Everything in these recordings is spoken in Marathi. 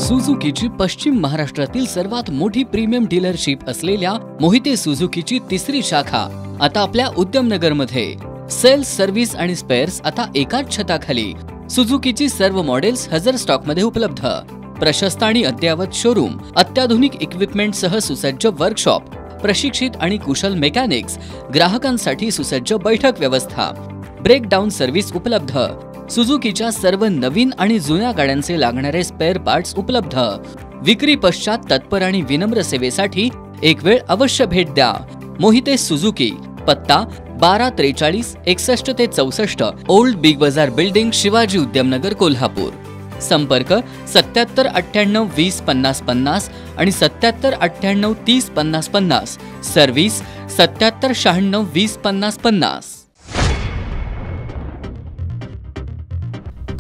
सुझुकीची पश्चिम महाराष्ट्रातील सर्वात मोठी प्रीमियम डीलरशिप असलेल्या मोहिते सुझुकीची तिसरी शाखा आता आपल्या उद्यमनगरमध्ये. सेल्स, सर्व्हिस आणि स्पेअर्स आता एकाच छताखाली. सुझुकीची सर्व मॉडेल्स हजर स्टॉकमध्ये उपलब्ध. प्रशस्त आणि अद्ययावत शोरूम, अत्याधुनिक इक्विपमेंटसह सुसज्ज वर्कशॉप, प्रशिक्षित आणि कुशल मेकॅनिक्स, ग्राहकांसाठी सुसज्ज बैठक व्यवस्था, ब्रेकडाऊन सर्व्हिस उपलब्ध. सुझुकीच्या सर्व नवीन आणि जुन्या गाड्यांचे लागणारे स्पेअर पार्ट्स उपलब्ध. विक्री पश्चात तत्पर आणि विनम्र सेवेसाठी एक वेळ अवश्य भेट द्या. मोहिते सुझुकी, पत्ता 1243 61 ते 64, ओल्ड बिग बाजार बिल्डिंग, शिवाजी उद्यमनगर, कोल्हापूर. संपर्क 77 98 20 50 50 आणि 77 98 30 50 50. सर्व्हिस 77 96 20 50 50.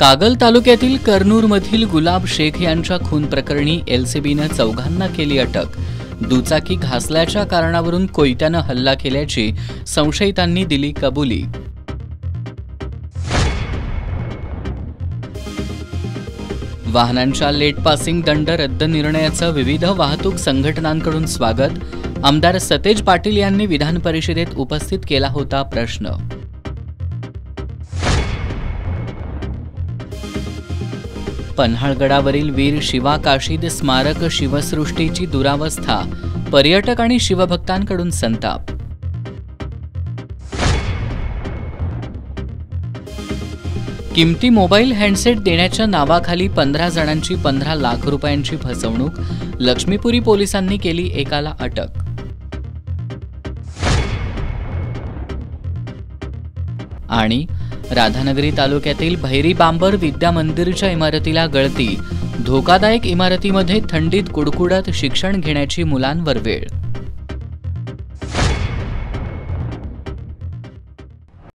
कागल तालुक्यातील कर्नूरमधील गुलाब शेख यांच्या खून प्रकरणी एलसीबीनं चौघांना केली अटक. दुचाकी घासल्याच्या कारणावरून कोयत्यानं हल्ला केल्याची संशयितांनी दिली कबुली. वाहनांच्या लेट पासिंग दंड रद्द निर्णयाचं विविध वाहतूक संघटनांकडून स्वागत. आमदार सतेज पाटील यांनी विधान परिषदेत उपस्थित केला होता प्रश्न. पन्हाळगडावरील वीर शिवा काशीद स्मारक शिवसृष्टीची दुरावस्था, पर्यटक आणि शिवभक्तांकडून संताप. किमती मोबाईल हँडसेट देण्याच्या नावाखाली 15 जणांची 15 लाख रुपयांची फसवणूक. लक्ष्मीपुरी पोलिसांनी केली एकाला अटक. आणि राधानगरी तालुक्यातील भैरी बांबर विद्या मंदिरच्या इमारतीला गळती. धोकादायक इमारतीमध्ये थंडीत कुडकुडत शिक्षण घेण्याची मुलांवर वेळ.